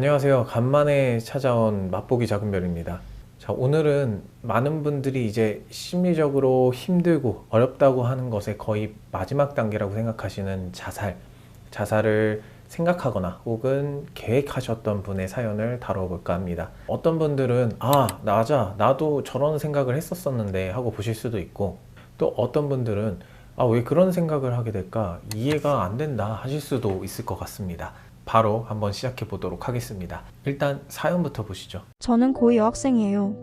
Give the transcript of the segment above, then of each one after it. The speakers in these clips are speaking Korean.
안녕하세요. 간만에 찾아온 맛보기 작은 별입니다. 자, 오늘은 많은 분들이 이제 심리적으로 힘들고 어렵다고 하는 것의 거의 마지막 단계라고 생각하시는 자살을 생각하거나 혹은 계획하셨던 분의 사연을 다뤄볼까 합니다. 어떤 분들은 나도 저런 생각을 했었었는데 하고 보실 수도 있고, 또 어떤 분들은 왜 그런 생각을 하게 될까? 이해가 안 된다 하실 수도 있을 것 같습니다. 바로 한번 시작해 보도록 하겠습니다. 일단 사연부터 보시죠. 저는 고2 여학생이에요.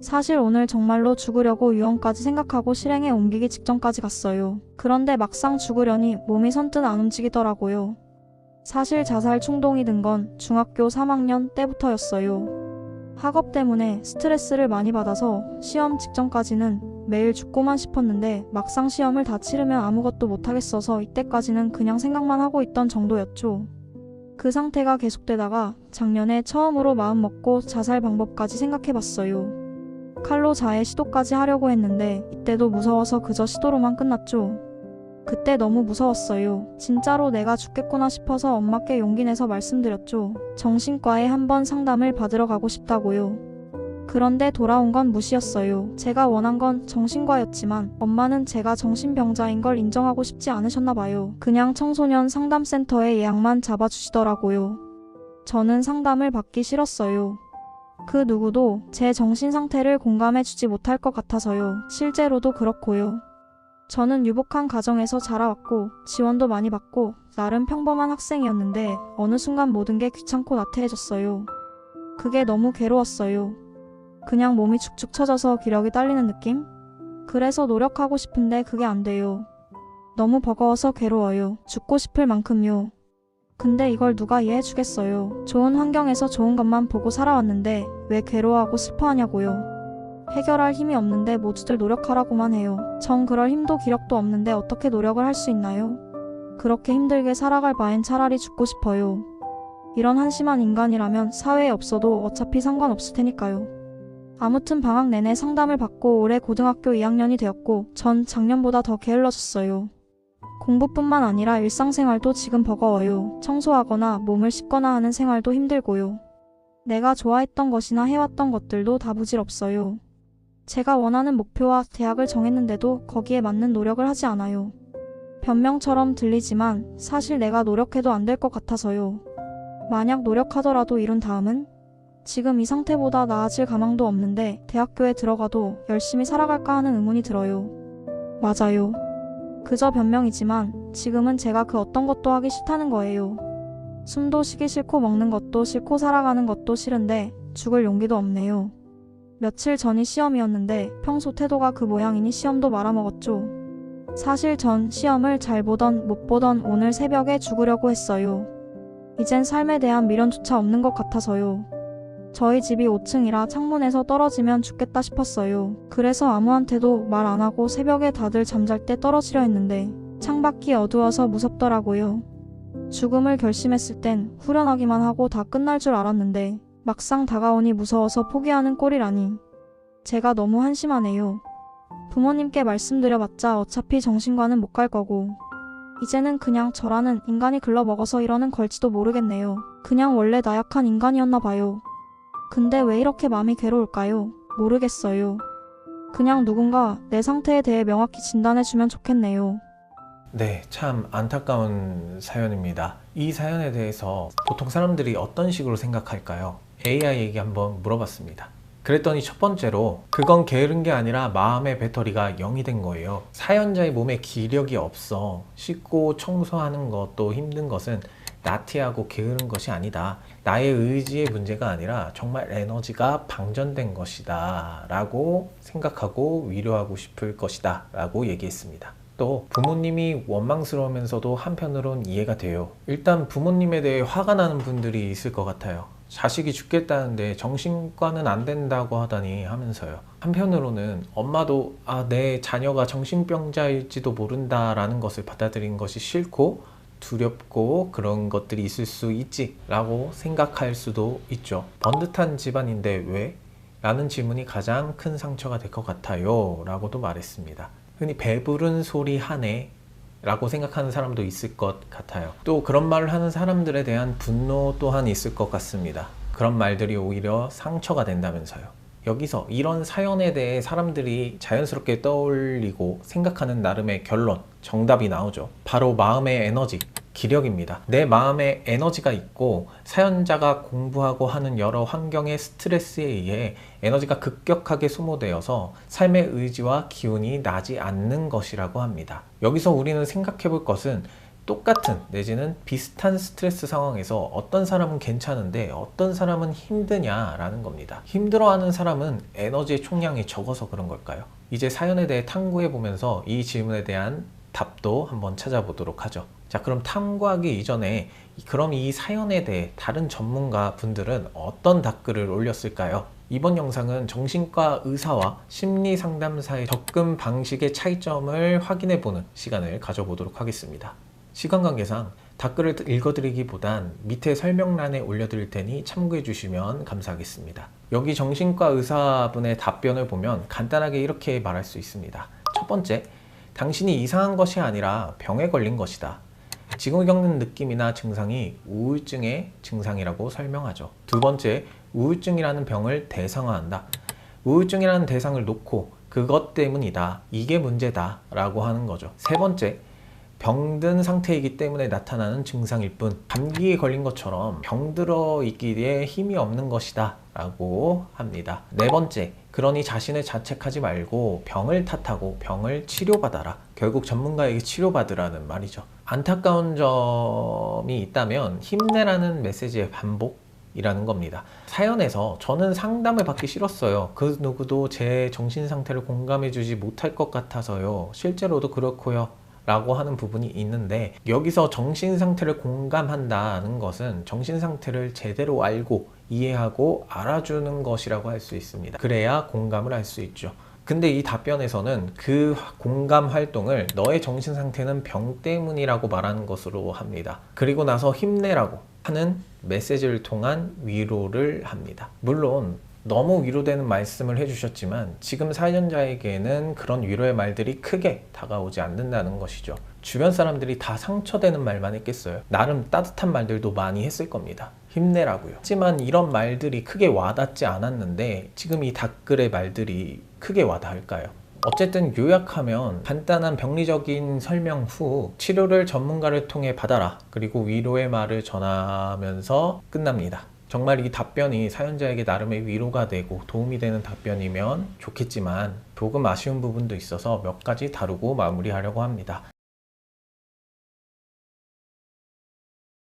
사실 오늘 정말로 죽으려고 유언까지 생각하고 실행에 옮기기 직전까지 갔어요. 그런데 막상 죽으려니 몸이 선뜻 안 움직이더라고요. 사실 자살 충동이 든 건 중학교 3학년 때부터였어요. 학업 때문에 스트레스를 많이 받아서 시험 직전까지는 매일 죽고만 싶었는데 막상 시험을 다 치르면 아무것도 못하겠어서 이때까지는 그냥 생각만 하고 있던 정도였죠. 그 상태가 계속되다가 작년에 처음으로 마음먹고 자살 방법까지 생각해봤어요. 칼로 자해 시도까지 하려고 했는데 이때도 무서워서 그저 시도로만 끝났죠. 그때 너무 무서웠어요. 진짜로 내가 죽겠구나 싶어서 엄마께 용기 내서 말씀드렸죠. 정신과에 한번 상담을 받으러 가고 싶다고요. 그런데 돌아온 건 무시였어요. 제가 원한 건 정신과였지만 엄마는 제가 정신병자인 걸 인정하고 싶지 않으셨나 봐요. 그냥 청소년 상담센터에 예약만 잡아주시더라고요. 저는 상담을 받기 싫었어요. 그 누구도 제 정신 상태를 공감해주지 못할 것 같아서요. 실제로도 그렇고요. 저는 유복한 가정에서 자라왔고 지원도 많이 받고 나름 평범한 학생이었는데 어느 순간 모든 게 귀찮고 나태해졌어요. 그게 너무 괴로웠어요. 그냥 몸이 축축 처져서 기력이 딸리는 느낌? 그래서 노력하고 싶은데 그게 안 돼요. 너무 버거워서 괴로워요. 죽고 싶을 만큼요. 근데 이걸 누가 이해해주겠어요. 좋은 환경에서 좋은 것만 보고 살아왔는데 왜 괴로워하고 슬퍼하냐고요. 해결할 힘이 없는데 모두들 노력하라고만 해요. 전 그럴 힘도 기력도 없는데 어떻게 노력을 할 수 있나요? 그렇게 힘들게 살아갈 바엔 차라리 죽고 싶어요. 이런 한심한 인간이라면 사회에 없어도 어차피 상관없을 테니까요. 아무튼 방학 내내 상담을 받고 올해 고등학교 2학년이 되었고 전 작년보다 더 게을러졌어요. 공부뿐만 아니라 일상생활도 지금 버거워요. 청소하거나 몸을 씻거나 하는 생활도 힘들고요. 내가 좋아했던 것이나 해왔던 것들도 다 부질없어요. 제가 원하는 목표와 대학을 정했는데도 거기에 맞는 노력을 하지 않아요. 변명처럼 들리지만 사실 내가 노력해도 안 될 것 같아서요. 만약 노력하더라도 이룬 다음은? 지금 이 상태보다 나아질 가망도 없는데 대학교에 들어가도 열심히 살아갈까 하는 의문이 들어요. 맞아요. 그저 변명이지만 지금은 제가 그 어떤 것도 하기 싫다는 거예요. 숨도 쉬기 싫고 먹는 것도 싫고 살아가는 것도 싫은데 죽을 용기도 없네요. 며칠 전이 시험이었는데 평소 태도가 그 모양이니 시험도 말아먹었죠. 사실 전 시험을 잘 보던 못 보던 오늘 새벽에 죽으려고 했어요. 이젠 삶에 대한 미련조차 없는 것 같아서요. 저희 집이 5층이라 창문에서 떨어지면 죽겠다 싶었어요. 그래서 아무한테도 말 안 하고 새벽에 다들 잠잘 때 떨어지려 했는데 창밖이 어두워서 무섭더라고요. 죽음을 결심했을 땐 후련하기만 하고 다 끝날 줄 알았는데 막상 다가오니 무서워서 포기하는 꼴이라니. 제가 너무 한심하네요. 부모님께 말씀드려봤자 어차피 정신과는 못 갈 거고 이제는 그냥 저라는 인간이 글러먹어서 이러는 걸지도 모르겠네요. 그냥 원래 나약한 인간이었나 봐요. 근데 왜 이렇게 마음이 괴로울까요? 모르겠어요. 그냥 누군가 내 상태에 대해 명확히 진단해주면 좋겠네요. 네, 참 안타까운 사연입니다. 이 사연에 대해서 보통 사람들이 어떤 식으로 생각할까요? AI에게 한번 물어봤습니다. 그랬더니 첫 번째로 그건 게으른 게 아니라 마음의 배터리가 0이 된 거예요. 사연자의 몸에 기력이 없어. 씻고 청소하는 것도 힘든 것은 나태하고 게으른 것이 아니다. 나의 의지의 문제가 아니라 정말 에너지가 방전된 것이다 라고 생각하고 위로하고 싶을 것이다 라고 얘기했습니다. 또 부모님이 원망스러우면서도 한편으론 이해가 돼요. 일단 부모님에 대해 화가 나는 분들이 있을 것 같아요. 자식이 죽겠다는데 정신과는 안 된다고 하다니 하면서요. 한편으로는 엄마도 내 자녀가 정신병자일지도 모른다라는 것을 받아들인 것이 싫고 두렵고 그런 것들이 있을 수 있지 라고 생각할 수도 있죠. 번듯한 집안인데 왜? 라는 질문이 가장 큰 상처가 될 것 같아요 라고도 말했습니다. 흔히 배부른 소리 하네 라고 생각하는 사람도 있을 것 같아요. 또 그런 말을 하는 사람들에 대한 분노 또한 있을 것 같습니다. 그런 말들이 오히려 상처가 된다면서요. 여기서 이런 사연에 대해 사람들이 자연스럽게 떠올리고 생각하는 나름의 결론, 정답이 나오죠. 바로 마음의 에너지, 기력입니다. 내 마음에 에너지가 있고 사연자가 공부하고 하는 여러 환경의 스트레스에 의해 에너지가 급격하게 소모되어서 삶의 의지와 기운이 나지 않는 것이라고 합니다. 여기서 우리는 생각해 볼 것은 똑같은 내지는 비슷한 스트레스 상황에서 어떤 사람은 괜찮은데 어떤 사람은 힘드냐라는 겁니다. 힘들어하는 사람은 에너지의 총량이 적어서 그런 걸까요? 이제 사연에 대해 탐구해 보면서 이 질문에 대한 답도 한번 찾아보도록 하죠. 자, 그럼 탐구하기 이전에 그럼 이 사연에 대해 다른 전문가 분들은 어떤 댓글을 올렸을까요? 이번 영상은 정신과 의사와 심리 상담사의 접근 방식의 차이점을 확인해 보는 시간을 가져보도록 하겠습니다. 시간 관계상 댓글을 읽어드리기보단 밑에 설명란에 올려드릴 테니 참고해 주시면 감사하겠습니다. 여기 정신과 의사분의 답변을 보면 간단하게 이렇게 말할 수 있습니다. 첫 번째, 당신이 이상한 것이 아니라 병에 걸린 것이다. 지금 겪는 느낌이나 증상이 우울증의 증상이라고 설명하죠. 두 번째, 우울증이라는 병을 대상화한다. 우울증이라는 대상을 놓고 그것 때문이다, 이게 문제다 라고 하는 거죠. 세 번째, 병든 상태이기 때문에 나타나는 증상일 뿐 감기에 걸린 것처럼 병들어 있기에 힘이 없는 것이다 라고 합니다. 네 번째, 그러니 자신을 자책하지 말고 병을 탓하고 병을 치료받아라. 결국 전문가에게 치료받으라는 말이죠. 안타까운 점이 있다면 힘내라는 메시지의 반복이라는 겁니다. 사연에서 저는 상담을 받기 싫었어요. 그 누구도 제 정신 상태를 공감해 주지 못할 것 같아서요. 실제로도 그렇고요. 라고 하는 부분이 있는데, 여기서 정신 상태를 공감한다는 것은 정신 상태를 제대로 알고 이해하고 알아주는 것이라고 할 수 있습니다. 그래야 공감을 할 수 있죠. 근데 이 답변에서는 그 공감 활동을 너의 정신 상태는 병 때문이라고 말하는 것으로 합니다. 그리고 나서 힘내라고 하는 메시지를 통한 위로를 합니다. 물론 너무 위로되는 말씀을 해주셨지만 지금 사연자에게는 그런 위로의 말들이 크게 다가오지 않는다는 것이죠. 주변 사람들이 다 상처되는 말만 했겠어요? 나름 따뜻한 말들도 많이 했을 겁니다. 힘내라고요. 하지만 이런 말들이 크게 와닿지 않았는데 지금 이 댓글의 말들이 크게 와닿을까요? 어쨌든 요약하면 간단한 병리적인 설명 후 치료를 전문가를 통해 받아라, 그리고 위로의 말을 전하면서 끝납니다. 정말 이 답변이 사연자에게 나름의 위로가 되고 도움이 되는 답변이면 좋겠지만 조금 아쉬운 부분도 있어서 몇 가지 다루고 마무리하려고 합니다.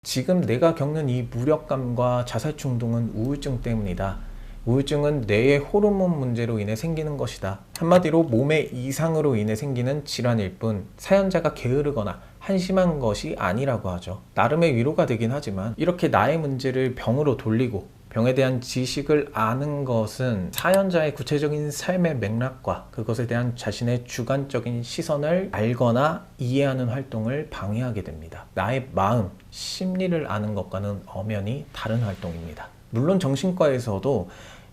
지금 내가 겪는 이 무력감과 자살 충동은 우울증 때문이다. 우울증은 뇌의 호르몬 문제로 인해 생기는 것이다. 한마디로 몸의 이상으로 인해 생기는 질환일 뿐 사연자가 게으르거나 한심한 것이 아니라고 하죠. 나름의 위로가 되긴 하지만 이렇게 나의 문제를 병으로 돌리고 병에 대한 지식을 아는 것은 사연자의 구체적인 삶의 맥락과 그것에 대한 자신의 주관적인 시선을 알거나 이해하는 활동을 방해하게 됩니다. 나의 마음, 심리를 아는 것과는 엄연히 다른 활동입니다. 물론 정신과에서도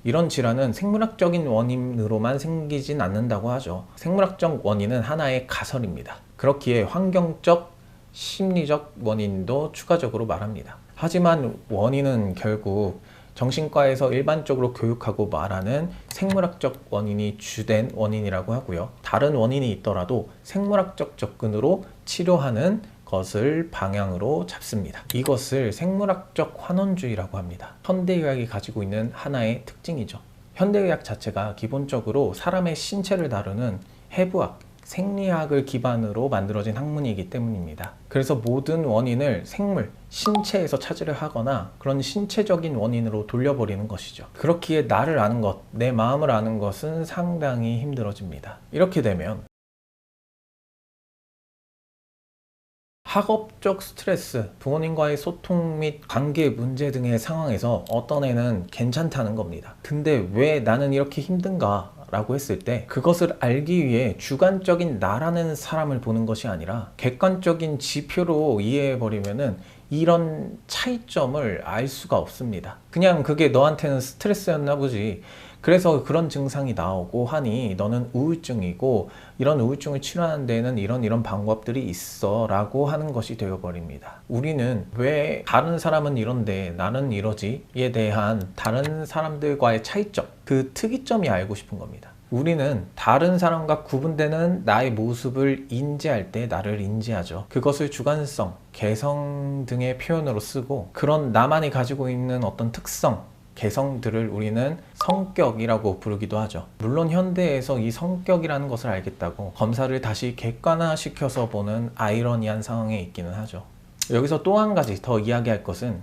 이런 질환은 생물학적인 원인으로만 생기진 않는다고 하죠. 생물학적 원인은 하나의 가설입니다. 그렇기에 환경적, 심리적 원인도 추가적으로 말합니다. 하지만 원인은 결국 정신과에서 일반적으로 교육하고 말하는 생물학적 원인이 주된 원인이라고 하고요. 다른 원인이 있더라도 생물학적 접근으로 치료하는 것을 방향으로 잡습니다. 이것을 생물학적 환원주의라고 합니다. 현대의학이 가지고 있는 하나의 특징이죠. 현대의학 자체가 기본적으로 사람의 신체를 다루는 해부학, 생리학을 기반으로 만들어진 학문이기 때문입니다. 그래서 모든 원인을 생물, 신체에서 차지를 하거나 그런 신체적인 원인으로 돌려버리는 것이죠. 그렇기에 나를 아는 것, 내 마음을 아는 것은 상당히 힘들어집니다. 이렇게 되면 학업적 스트레스, 부모님과의 소통 및 관계 문제 등의 상황에서 어떤 애는 괜찮다는 겁니다. 근데 왜 나는 이렇게 힘든가? 라고 했을 때 그것을 알기 위해 주관적인 나라는 사람을 보는 것이 아니라 객관적인 지표로 이해해버리면은 이런 차이점을 알 수가 없습니다. 그냥 그게 너한테는 스트레스였나 보지, 그래서 그런 증상이 나오고 하니 너는 우울증이고 이런 우울증을 치료하는 데에는 이런 방법들이 있어 라고 하는 것이 되어버립니다. 우리는 왜 다른 사람은 이런데 나는 이러지에 대한 다른 사람들과의 차이점, 그 특이점이 알고 싶은 겁니다. 우리는 다른 사람과 구분되는 나의 모습을 인지할 때 나를 인지하죠. 그것을 주관성, 개성 등의 표현으로 쓰고 그런 나만이 가지고 있는 어떤 특성, 개성들을 우리는 성격이라고 부르기도 하죠. 물론 현대에서 이 성격이라는 것을 알겠다고 검사를 다시 객관화시켜서 보는 아이러니한 상황에 있기는 하죠. 여기서 또 한 가지 더 이야기할 것은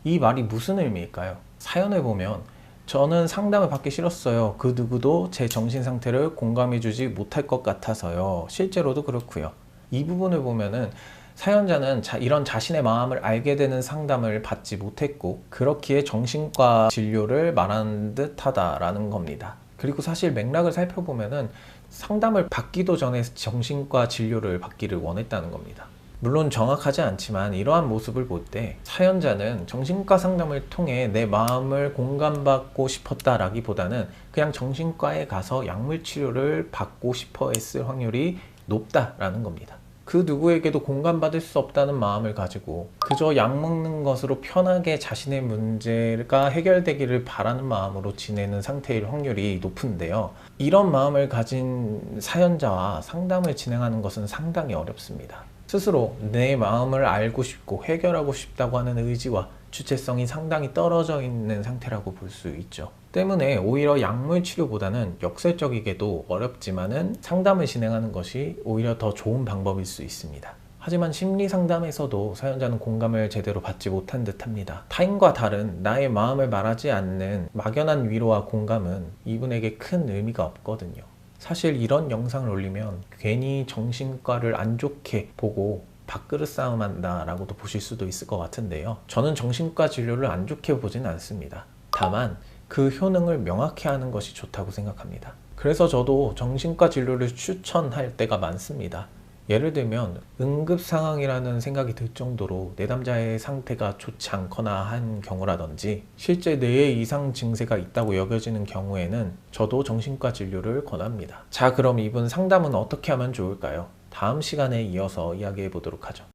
이 말이 무슨 의미일까요? 사연을 보면 저는 상담을 받기 싫었어요. 그 누구도 제 정신 상태를 공감해주지 못할 것 같아서요. 실제로도 그렇고요. 이 부분을 보면은 사연자는 이런 자신의 마음을 알게 되는 상담을 받지 못했고 그렇기에 정신과 진료를 말하는 듯 하다라는 겁니다. 그리고 사실 맥락을 살펴보면은 상담을 받기도 전에 정신과 진료를 받기를 원했다는 겁니다. 물론 정확하지 않지만 이러한 모습을 볼 때 사연자는 정신과 상담을 통해 내 마음을 공감받고 싶었다라기보다는 그냥 정신과에 가서 약물 치료를 받고 싶어 했을 확률이 높다라는 겁니다. 그 누구에게도 공감받을 수 없다는 마음을 가지고 그저 약 먹는 것으로 편하게 자신의 문제가 해결되기를 바라는 마음으로 지내는 상태일 확률이 높은데요. 이런 마음을 가진 사연자와 상담을 진행하는 것은 상당히 어렵습니다. 스스로 내 마음을 알고 싶고 해결하고 싶다고 하는 의지와 주체성이 상당히 떨어져 있는 상태라고 볼 수 있죠. 때문에 오히려 약물 치료보다는 역설적이게도 어렵지만은 상담을 진행하는 것이 오히려 더 좋은 방법일 수 있습니다. 하지만 심리 상담에서도 사연자는 공감을 제대로 받지 못한 듯 합니다. 타인과 다른 나의 마음을 말하지 않는 막연한 위로와 공감은 이분에게 큰 의미가 없거든요. 사실 이런 영상을 올리면 괜히 정신과를 안 좋게 보고 밥그릇 싸움한다 라고도 보실 수도 있을 것 같은데요. 저는 정신과 진료를 안 좋게 보진 않습니다. 다만 그 효능을 명확히 하는 것이 좋다고 생각합니다. 그래서 저도 정신과 진료를 추천할 때가 많습니다. 예를 들면 응급 상황이라는 생각이 들 정도로 내담자의 상태가 좋지 않거나 한 경우라든지 실제 뇌에 이상 증세가 있다고 여겨지는 경우에는 저도 정신과 진료를 권합니다. 자, 그럼 이분 상담은 어떻게 하면 좋을까요? 다음 시간에 이어서 이야기해 보도록 하죠.